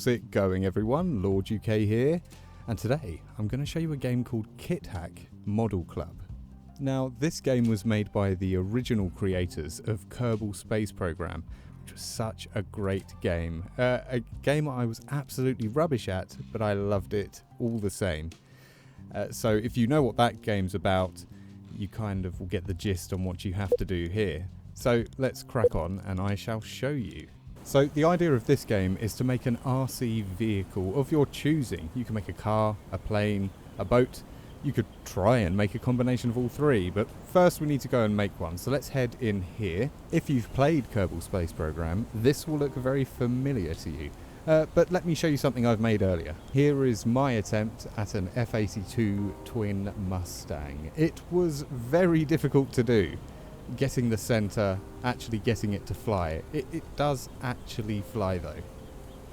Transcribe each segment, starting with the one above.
How's it going, everyone? LordUK here, and today I'm going to show you a game called KitHack Model Club. Now, this game was made by the original creators of Kerbal Space Program, which was such a great game. A game I was absolutely rubbish at, but I loved it all the same. So if you know what that game's about, you kind of will get the gist on what you have to do here. So let's crack on and I shall show you. So the idea of this game is to make an RC vehicle of your choosing. You can make a car, a plane, a boat. You could try and make a combination of all three, but first we need to go and make one. So let's head in here. If you've played Kerbal Space Program, this will look very familiar to you. But let me show you something I've made earlier. Here is my attempt at an F-82 twin Mustang. It was very difficult to do. Getting the center, actually getting it to fly. It does actually fly though.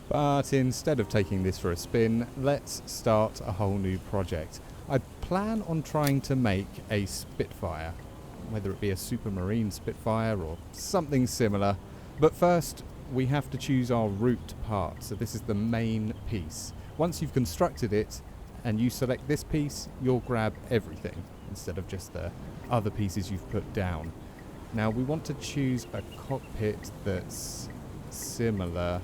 But instead of taking this for a spin, let's start a whole new project. I plan on trying to make a Spitfire, whether it be a Supermarine Spitfire or something similar. But first, we have to choose our root part. So this is the main piece. Once you've constructed it and you select this piece, you'll grab everything instead of just the other pieces you've put down. Now we want to choose a cockpit that's similar.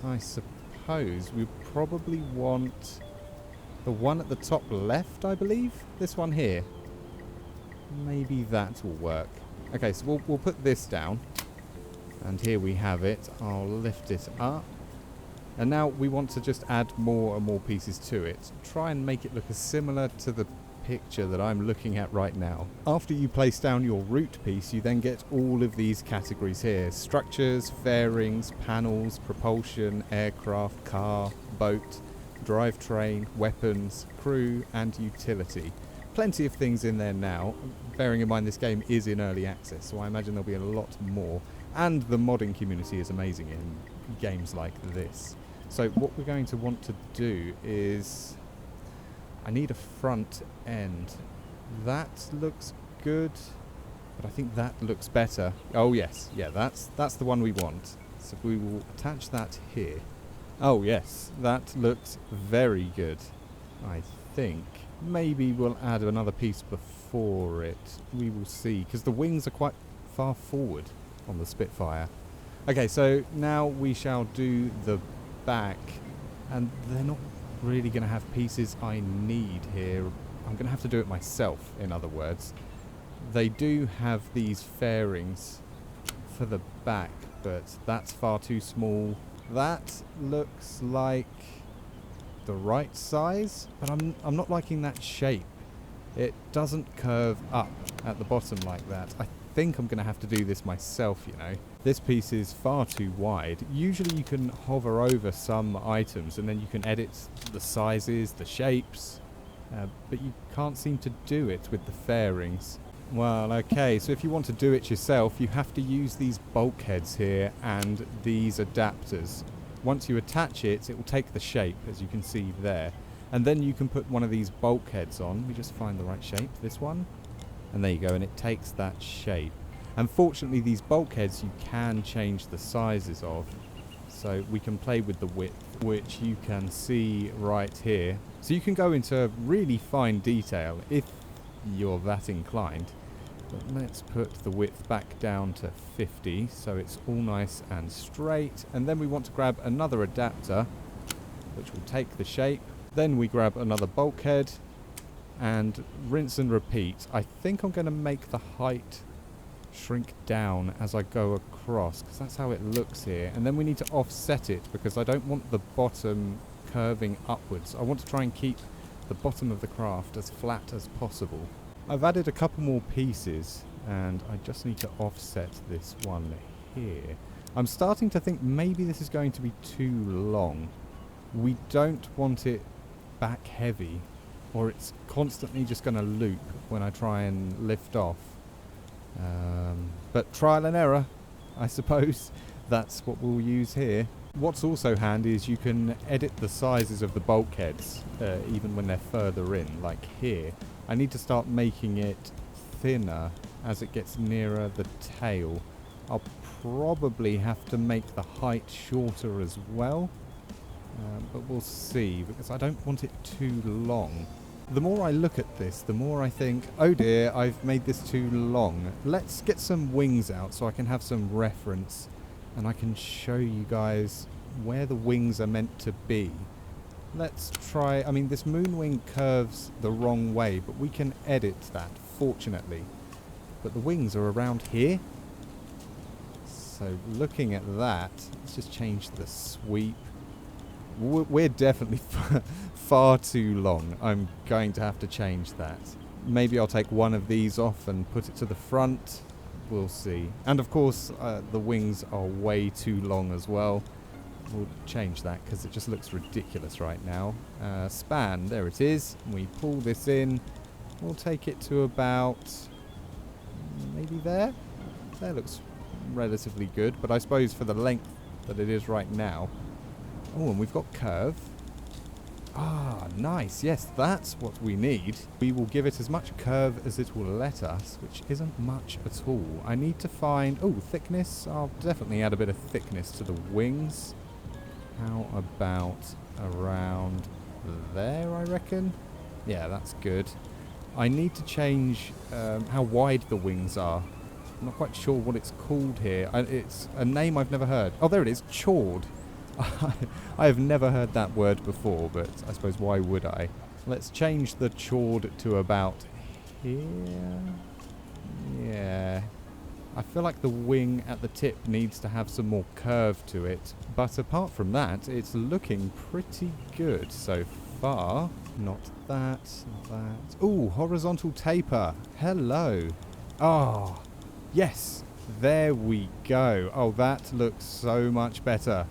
I suppose we probably want the one at the top left, I believe. This one here. Maybe that will work. Okay, so we'll put this down. And here we have it. I'll lift it up. And now we want to just add more and more pieces to it. Try and make it look as similar to the picture that I'm looking at right now. After you place down your root piece, you then get all of these categories here. Structures, fairings, panels, propulsion, aircraft, car, boat, drivetrain, weapons, crew, and utility. Plenty of things in there now. Bearing in mind this game is in early access, so I imagine there'll be a lot more. And the modding community is amazing in games like this. So what we're going to want to do is, I need a front end. That looks good, but I think that looks better. Oh yes, yeah, that's the one we want. So we will attach that here. Oh yes, that looks very good. I think maybe we'll add another piece before it. We will see, because the wings are quite far forward on the Spitfire. Okay, so now we shall do the back, and they're not really going to have pieces I need here. I'm going to have to do it myself, in other words. They do have these fairings for the back, but that's far too small. That looks like the right size, but I'm not liking that shape. It doesn't curve up at the bottom like that. I think I'm going to have to do this myself, you know. This piece is far too wide. Usually you can hover over some items and then you can edit the sizes, the shapes, but you can't seem to do it with the fairings. Well, okay, so if you want to do it yourself, you have to use these bulkheads here and these adapters. Once you attach it, it will take the shape, as you can see there. And then you can put one of these bulkheads on. We just find the right shape, this one. And there you go, and it takes that shape. Unfortunately, these bulkheads you can change the sizes of. So we can play with the width, which you can see right here. So you can go into really fine detail if you're that inclined. But let's put the width back down to 50, so it's all nice and straight. And then we want to grab another adapter, which will take the shape. Then we grab another bulkhead, and rinse and repeat. I think I'm going to make the height shrink down as I go across, because that's how it looks here. And then we need to offset it, because I don't want the bottom curving upwards. I want to try and keep the bottom of the craft as flat as possible. I've added a couple more pieces, and I just need to offset this one here. I'm starting to think maybe this is going to be too long. We don't want it back heavy, or it's constantly just going to loop when I try and lift off. But trial and error, I suppose. That's what we'll use here. What's also handy is you can edit the sizes of the bulkheads, even when they're further in, like here. I need to start making it thinner as it gets nearer the tail. I'll probably have to make the height shorter as well. But we'll see, because I don't want it too long. The more I look at this, the more I think, oh dear, I've made this too long. Let's get some wings out so I can have some reference and I can show you guys where the wings are meant to be. Let's try, I mean, this moon wing curves the wrong way, but we can edit that, fortunately. But the wings are around here. So looking at that, let's just change the sweep. We're definitely far too long. I'm going to have to change that. Maybe I'll take one of these off and put it to the front. We'll see. And of course, the wings are way too long as well. We'll change that because it just looks ridiculous right now. Span, there it is. We pull this in. We'll take it to about maybe there. There looks relatively good, but I suppose for the length that it is right now. Oh, and we've got curve. Ah, nice. Yes, that's what we need. We will give it as much curve as it will let us, which isn't much at all. I need to find... oh, thickness. I'll definitely add a bit of thickness to the wings. How about around there, I reckon? Yeah, that's good. I need to change how wide the wings are. I'm not quite sure what it's called here. It's a name I've never heard. Oh, there it is. Chord. I have never heard that word before, but I suppose why would I? Let's change the chord to about here. Yeah. I feel like the wing at the tip needs to have some more curve to it. But apart from that, it's looking pretty good so far. Not that, not that. Ooh, horizontal taper. Hello. Oh, yes. There we go. Oh, that looks so much better.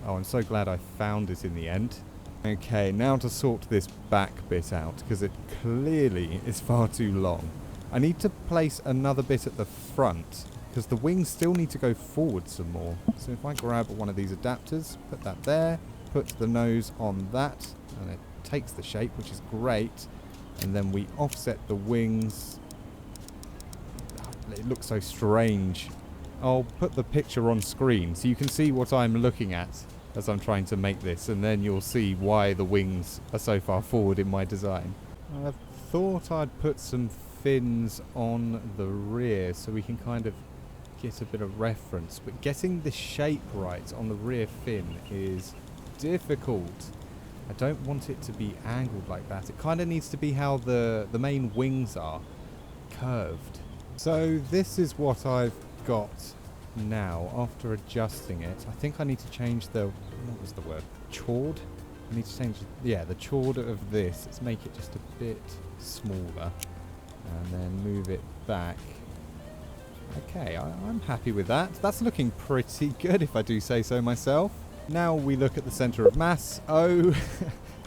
Oh, I'm so glad I found it in the end. Okay, now to sort this back bit out, because it clearly is far too long. I need to place another bit at the front, because the wings still need to go forward some more. So if I grab one of these adapters, put that there, put the nose on that, and it takes the shape, which is great. And then we offset the wings. It looks so strange. I'll put the picture on screen so you can see what I'm looking at as I'm trying to make this, and then you'll see why the wings are so far forward in my design. I thought I'd put some fins on the rear so we can kind of get a bit of reference, but getting the shape right on the rear fin is difficult. I don't want it to be angled like that. It kind of needs to be how the main wings are, curved. So this is what I've got now after adjusting it. I think I need to change the, what was the word, chord? I need to change, yeah, the chord of this. Let's make it just a bit smaller and then move it back. Okay, I'm happy with that. That's looking pretty good if I do say so myself. Now we look at the center of mass. Oh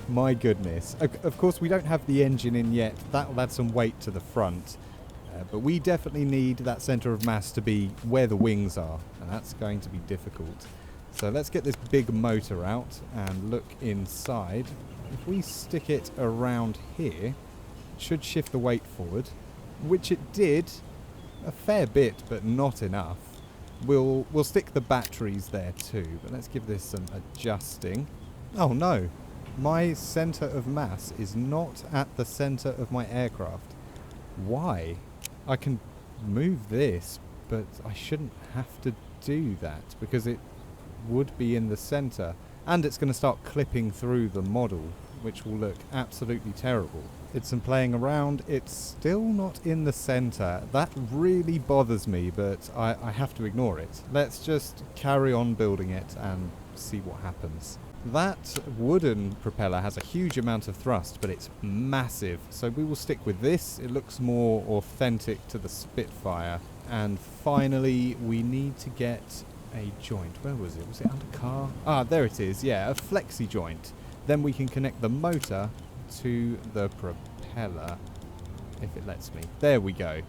my goodness. Of course we don't have the engine in yet. That'll add some weight to the front. But we definitely need that center of mass to be where the wings are, and that's going to be difficult. So let's get this big motor out and look inside. If we stick it around here, it should shift the weight forward, which it did a fair bit, but not enough. We'll stick the batteries there too, but let's give this some adjusting. Oh no, my center of mass is not at the center of my aircraft. Why? I can move this, but I shouldn't have to do that because it would be in the center, and it's going to start clipping through the model, which will look absolutely terrible. It's some playing around. It's still not in the center. That really bothers me, but I have to ignore it. Let's just carry on building it and see what happens. That wooden propeller has a huge amount of thrust, but it's massive, so we will stick with this. It looks more authentic to the Spitfire. And finally, we need to get a joint. Where was it? Was it under car? Ah, there it is. Yeah, a flexi joint. Then we can connect the motor to the propeller, if it lets me. There we go.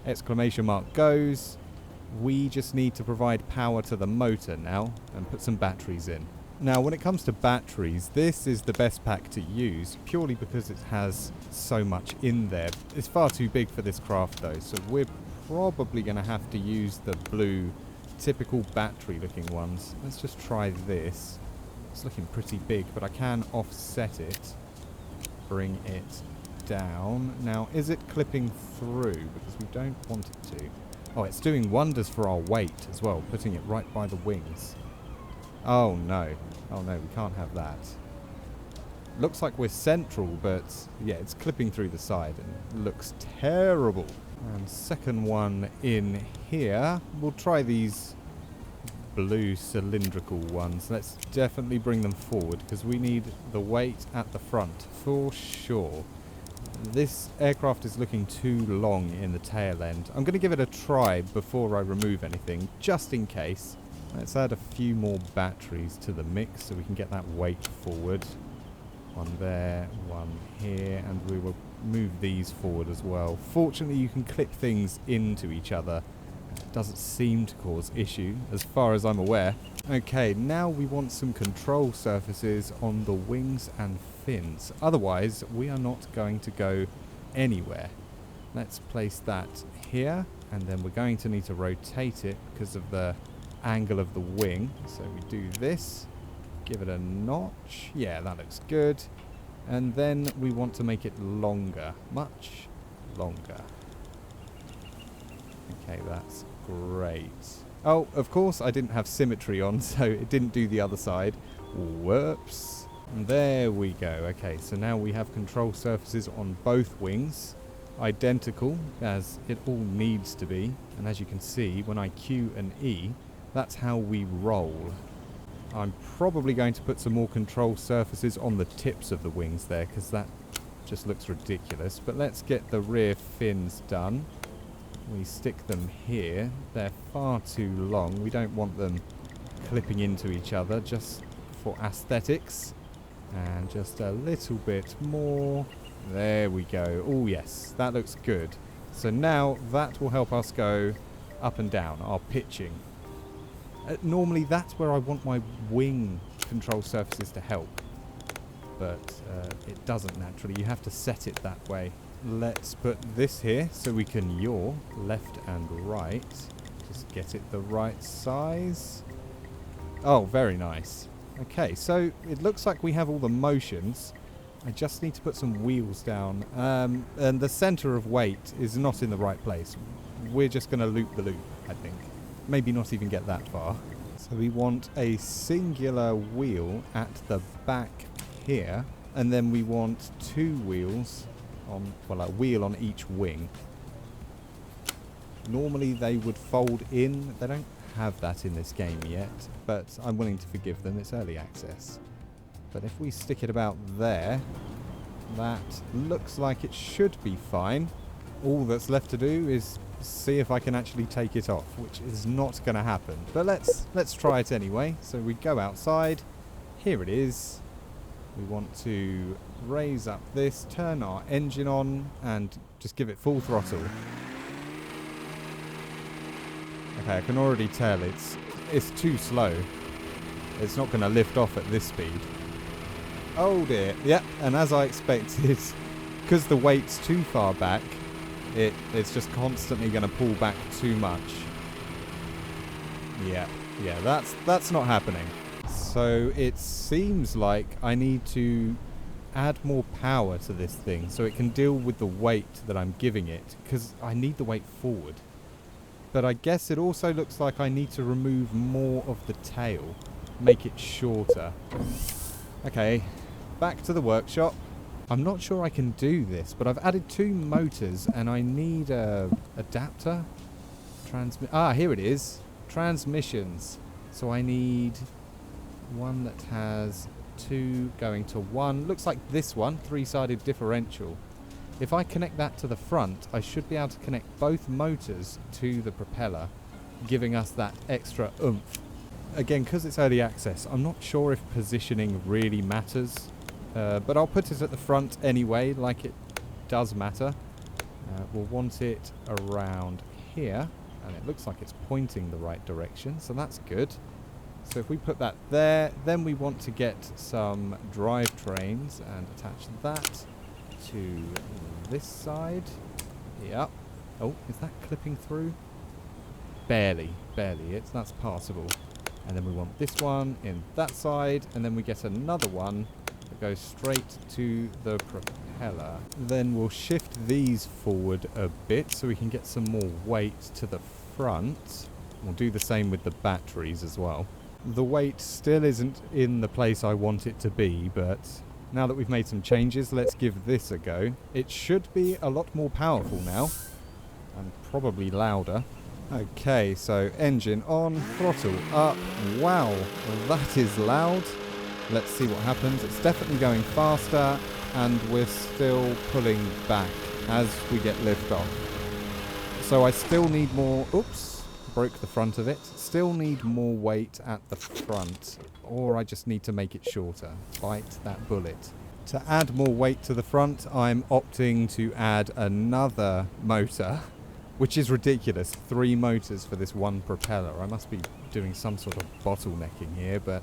Exclamation mark goes. We just need to provide power to the motor now and put some batteries in. Now, when it comes to batteries, this is the best pack to use, purely because it has so much in there. It's far too big for this craft, though, so we're probably going to have to use the blue, typical battery-looking ones. Let's just try this. It's looking pretty big, but I can offset it. Bring it down. Now, is it clipping through? Because we don't want it to. Oh, it's doing wonders for our weight as well, putting it right by the wings. Oh no. Oh no, we can't have that. Looks like we're central, but yeah, it's clipping through the side and looks terrible. And second one in here. We'll try these blue cylindrical ones. Let's definitely bring them forward because we need the weight at the front for sure. This aircraft is looking too long in the tail end. I'm going to give it a try before I remove anything, just in case. Let's add a few more batteries to the mix so we can get that weight forward. One there, one here, and we will move these forward as well. Fortunately, you can clip things into each other. It doesn't seem to cause issue, as far as I'm aware. Okay, now we want some control surfaces on the wings and fins. Otherwise, we are not going to go anywhere. Let's place that here, and then we're going to need to rotate it because of the angle of the wing. So we do this, give it a notch. Yeah, that looks good. And then we want to make it longer, much longer. Okay, that's great. Oh, of course I didn't have symmetry on, so it didn't do the other side. Whoops. There we go. Okay, so now we have control surfaces on both wings. Identical, as it all needs to be. And as you can see, when I Q and E, that's how we roll. I'm probably going to put some more control surfaces on the tips of the wings there, because that just looks ridiculous. But let's get the rear fins done. We stick them here. They're far too long. We don't want them clipping into each other, just for aesthetics. And just a little bit more. There we go. Oh yes, that looks good. So now that will help us go up and down, our pitching. Normally that's where I want my wing control surfaces to help. But it doesn't naturally. You have to set it that way. Let's put this here so we can yaw left and right. Just get it the right size. Oh, very nice. Okay, so it looks like we have all the motions. I just need to put some wheels down. And the center of weight is not in the right place. We're just going to loop the loop, I think. Maybe not even get that far. So we want a singular wheel at the back here. And then we want two wheels on, well, a wheel on each wing. Normally they would fold in. They don't have that in this game yet, but I'm willing to forgive them. It's early access. But if we stick it about there, that looks like it should be fine. All that's left to do is see if I can actually take it off, which is not going to happen. But let's try it anyway. So we go outside. Here it is. We want to raise up this, turn our engine on, and just give it full throttle. Okay, I can already tell it's too slow. It's not going to lift off at this speed. Oh dear. Yep, and as I expected, because the weight's too far back, it's just constantly going to pull back too much. Yeah, that's not happening. So it seems like I need to add more power to this thing so it can deal with the weight that I'm giving it, because I need the weight forward. But I guess it also looks like I need to remove more of the tail, make it shorter. Okay, back to the workshop. I'm not sure I can do this, but I've added two motors and I need a adapter. Here it is. Transmissions. So I need one that has two going to one. Looks like this one, three-sided differential. If I connect that to the front, I should be able to connect both motors to the propeller, giving us that extra oomph. Again, because it's early access, I'm not sure if positioning really matters, but I'll put it at the front anyway, like it does matter. We'll want it around here, and it looks like it's pointing the right direction, so that's good. So if we put that there, then we want to get some drivetrains and attach that to this side. Yep. Oh, is that clipping through? Barely. That's passable. And then we want this one in that side, and then we get another one that goes straight to the propeller. Then we'll shift these forward a bit so we can get some more weight to the front. We'll do the same with the batteries as well. The weight still isn't in the place I want it to be, but now that we've made some changes, let's give this a go. It should be a lot more powerful now, and probably louder. Okay, so engine on, throttle up. Wow, that is loud. Let's see what happens. It's definitely going faster, and we're still pulling back as we get lift off. So I still need more... Oops, broke the front of it. Still need more weight at the front, or I just need to make it shorter. Bite that bullet. To add more weight to the front, I'm opting to add another motor, which is ridiculous. 3 motors for this one propeller. I must be doing some sort of bottlenecking here, but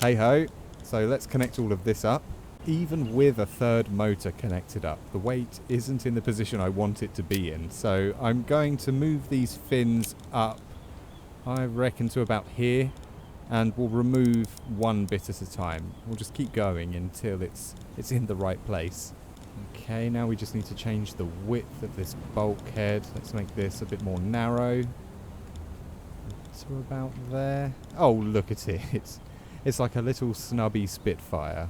hey ho. So let's connect all of this up. Even with a 3rd motor connected up, the weight isn't in the position I want it to be in. So I'm going to move these fins up, I reckon, to about here, and we'll remove one bit at a time. We'll just keep going until it's in the right place. Okay, now we just need to change the width of this bulkhead. Let's make this a bit more narrow. To about there. Oh, look at it. It's like a little snubby Spitfire.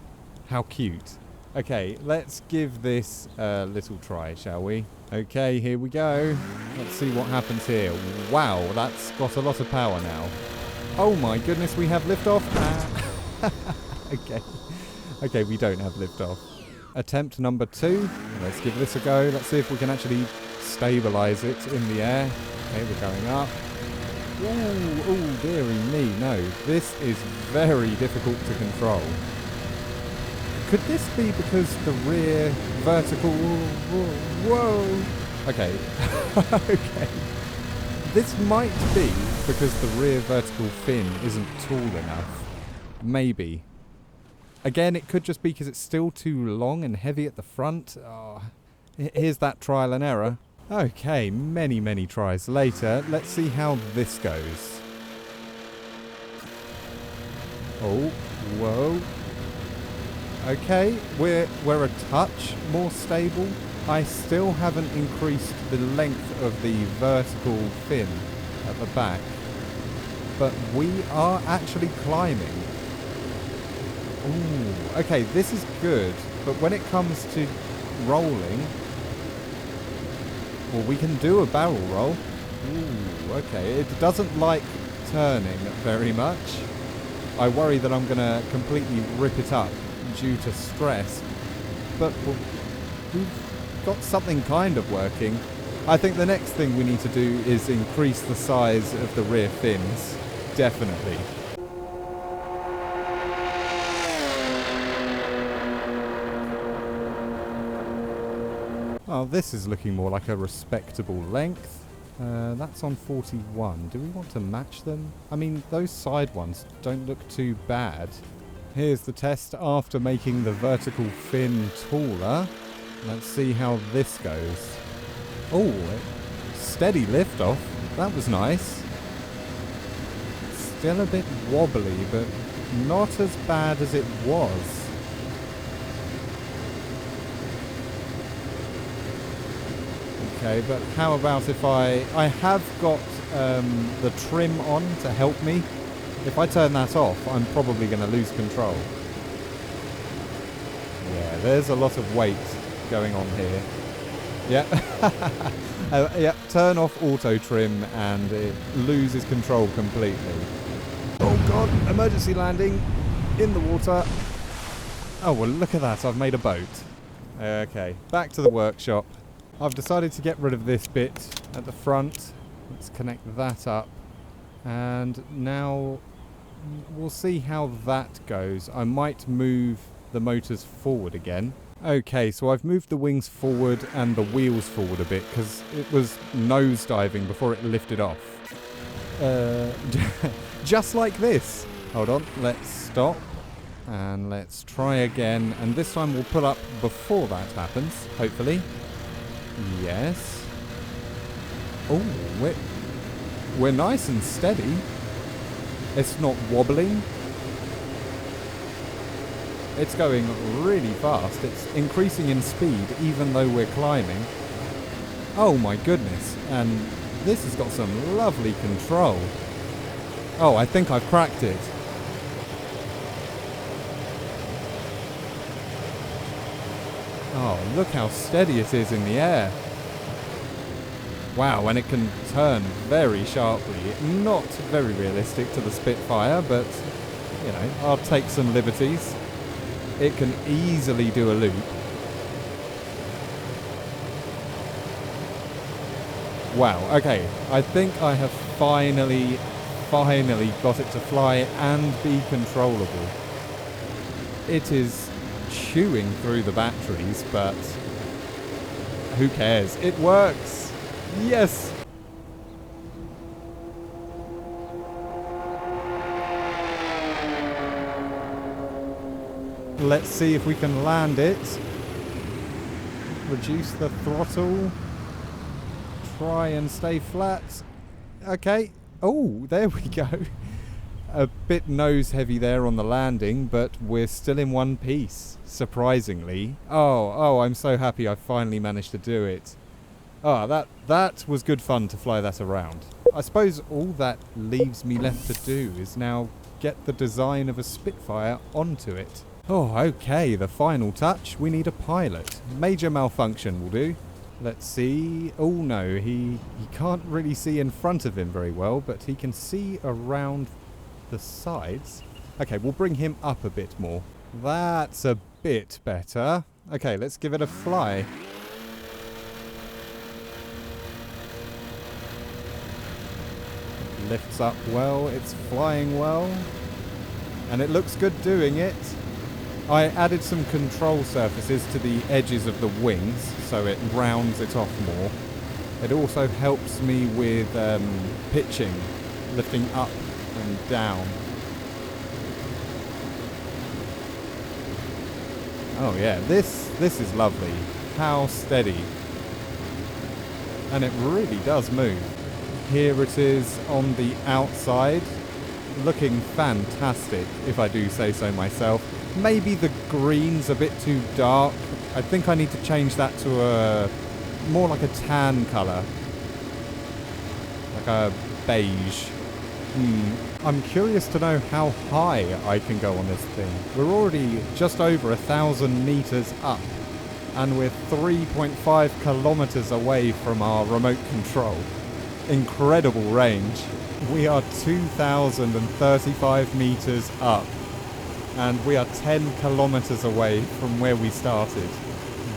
How cute. Okay, let's give this a little try, shall we? Okay, here we go. Let's see what happens here. Wow, that's got a lot of power now. Oh my goodness, we have liftoff. Okay, we don't have liftoff. Attempt number 2. Let's give this a go. Let's see if we can actually stabilize it in the air. Okay, we're going up. Ooh, dearie me. No, this is very difficult to control. Could this be because the rear vertical... Whoa. Okay. Okay. This might be because the rear vertical fin isn't tall enough. Maybe. Again, it could just be because it's still too long and heavy at the front. Oh, here's that trial and error. Okay, many tries later. Let's see how this goes. Oh, whoa. Okay, we're a touch more stable. I still haven't increased the length of the vertical fin at the back, but we are actually climbing. Ooh, okay, this is good, but when it comes to rolling, well, we can do a barrel roll. Ooh, okay, it doesn't like turning very much. I worry that I'm going to completely rip it up due to stress, but we've got something kind of working. I think the next thing we need to do is increase the size of the rear fins. Definitely. Oh, this is looking more like a respectable length. That's on 41. Do we want to match them? I mean, those side ones don't look too bad. Here's the test after making the vertical fin taller. Let's see how this goes. Oh, steady liftoff. That was nice. Still a bit wobbly, but not as bad as it was. Okay, but how about if I have got the trim on to help me. If I turn that off, I'm probably going to lose control. Yeah, there's a lot of weight going on here. Yeah. Yeah, turn off auto trim and it loses control completely. Oh god, emergency landing in the water. Oh, well, look at that, I've made a boat. Okay, back to the workshop. I've decided to get rid of this bit at the front. Let's connect that up. And now we'll see how that goes. I might move the motors forward again. Okay, so I've moved the wings forward and the wheels forward a bit because it was nosediving before it lifted off. Just like this. Hold on, let's stop. And let's try again. And this time we'll pull up before that happens, hopefully. Yes. Oh, we're nice and steady. It's not wobbling. It's going really fast. It's increasing in speed even though we're climbing. Oh my goodness. And this has got some lovely control. Oh, I think I've cracked it. Oh, look how steady it is in the air. Wow, and it can turn very sharply. Not very realistic to the Spitfire, but, you know, I'll take some liberties. It can easily do a loop. Wow, okay. I think I have finally got it to fly and be controllable. It is chewing through the batteries, but who cares? It works! Yes! Let's see if we can land it. Reduce the throttle. Try and stay flat. Okay. Oh, there we go. A bit nose heavy there on the landing, but we're still in one piece, surprisingly. Oh, I'm so happy I finally managed to do it. Oh, that was good fun to fly that around. I suppose all that leaves me left to do is now get the design of a Spitfire onto it. Oh, okay, the final touch. We need a pilot. Major malfunction will do. Let's see. Oh no, he can't really see in front of him very well, but he can see around the sides. Okay, we'll bring him up a bit more. That's a bit better. Okay, let's give it a fly. Lifts up well, it's flying well, and it looks good doing it. I added some control surfaces to the edges of the wings so it rounds it off more. It also helps me with pitching, lifting up and down. Oh yeah, this is lovely. How steady. And it really does move. Here it is on the outside, looking fantastic, if I do say so myself. Maybe the green's a bit too dark. I think I need to change that to a more like a tan colour, like a beige. I'm curious to know how high I can go on this thing. We're already just over 1,000 meters up, and we're 3.5 kilometers away from our remote control. Incredible range. We are 2,035 meters up, and we are 10 kilometers away from where we started.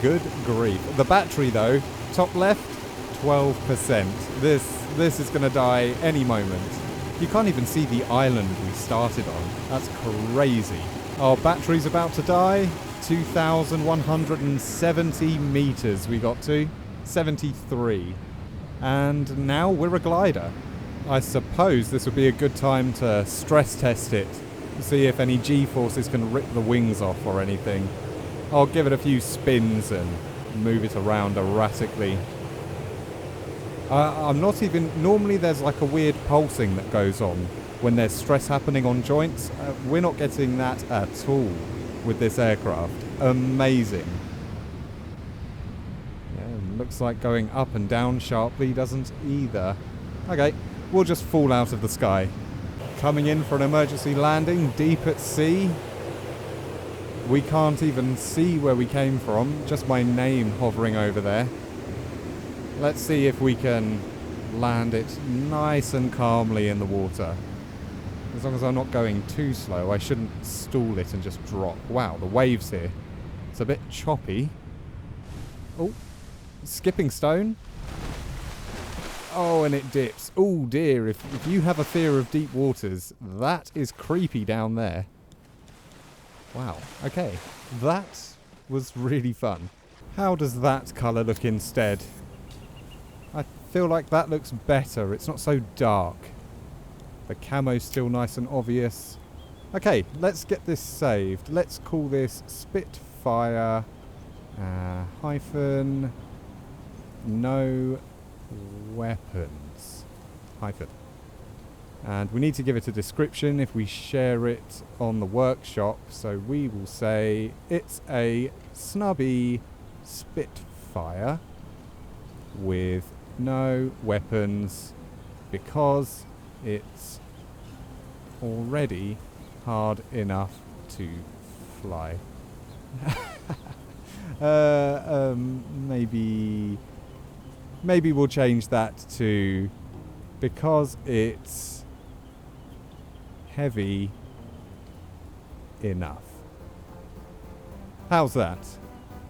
Good grief. The battery though, top left, 12%. This is going to die any moment. You can't even see the island we started on. That's crazy. Our battery's about to die. 2,170 meters we got to. 73. And now we're a glider. I suppose this would be a good time to stress test it. See if any G-forces can rip the wings off or anything. I'll give it a few spins and move it around erratically. I'm not even... Normally there's like a weird pulsing that goes on when there's stress happening on joints. We're not getting that at all with this aircraft. Amazing. Looks like going up and down sharply doesn't either. Okay, we'll just fall out of the sky. Coming in for an emergency landing deep at sea. We can't even see where we came from, just my name hovering over there. Let's see if we can land it nice and calmly in the water. As long as I'm not going too slow, I shouldn't stall it and just drop. Wow, the waves here. It's a bit choppy. Oh. Skipping stone. Oh, and it dips. Oh dear, if you have a fear of deep waters, that is creepy down there. Wow, okay. That was really fun. How does that colour look instead? I feel like that looks better. It's not so dark. The camo's still nice and obvious. Okay, let's get this saved. Let's call this Spitfire hyphen... No weapons. Hyphen. And we need to give it a description if we share it on the workshop. So we will say it's a snubby Spitfire with no weapons because it's already hard enough to fly. Maybe we'll change that to because it's heavy enough. How's that?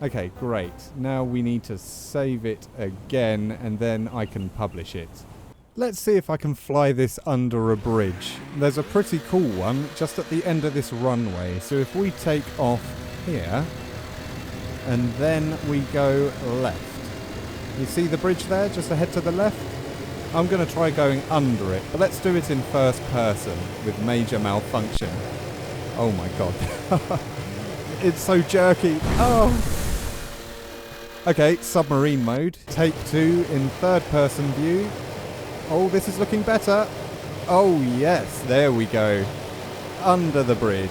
Okay, great. Now we need to save it again and then I can publish it. Let's see if I can fly this under a bridge. There's a pretty cool one just at the end of this runway. So if we take off here and then we go left. You see the bridge there just ahead to the left? I'm going to try going under it, but let's do it in first person with major malfunction. Oh my god. It's so jerky. Oh. Okay, submarine mode. Take 2 in third person view. Oh, this is looking better. Oh yes, there we go. Under the bridge.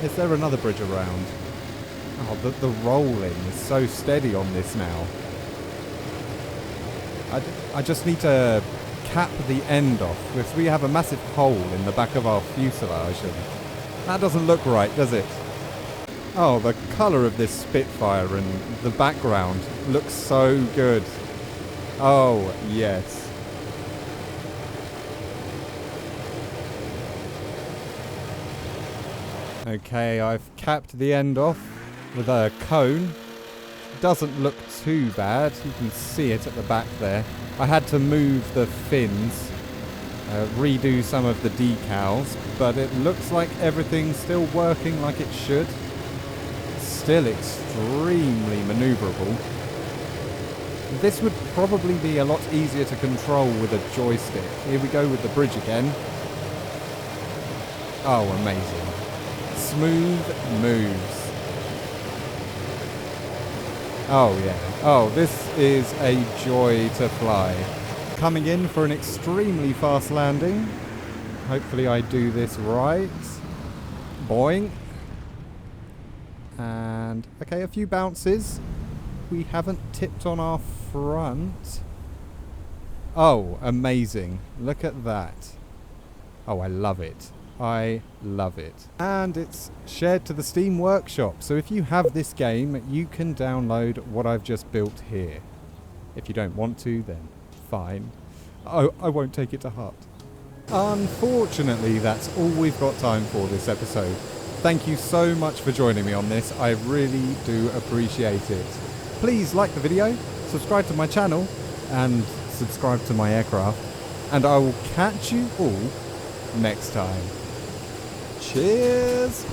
Is there another bridge around? Oh, the rolling is so steady on this now. I just need to cap the end off because we have a massive hole in the back of our fuselage and that doesn't look right, does it? Oh, the colour of this Spitfire and the background looks so good. Oh, yes. Okay, I've capped the end off with a cone. Doesn't look too bad. You can see it at the back there. I had to move the fins, redo some of the decals, but it looks like everything's still working like it should. Still extremely maneuverable. This would probably be a lot easier to control with a joystick. Here we go with the bridge again. Oh, amazing. Smooth moves. Oh yeah. Oh, this is a joy to fly. Coming in for an extremely fast landing. Hopefully I do this right. Boing. And, okay, a few bounces. We haven't tipped on our front. Oh, amazing. Look at that. Oh, I love it. I love it. And it's shared to the Steam Workshop, so if you have this game, you can download what I've just built here. If you don't want to, then fine. Oh, I won't take it to heart. Unfortunately, that's all we've got time for this episode. Thank you so much for joining me on this. I really do appreciate it. Please like the video, subscribe to my channel, and subscribe to my aircraft. And I will catch you all next time. Cheers!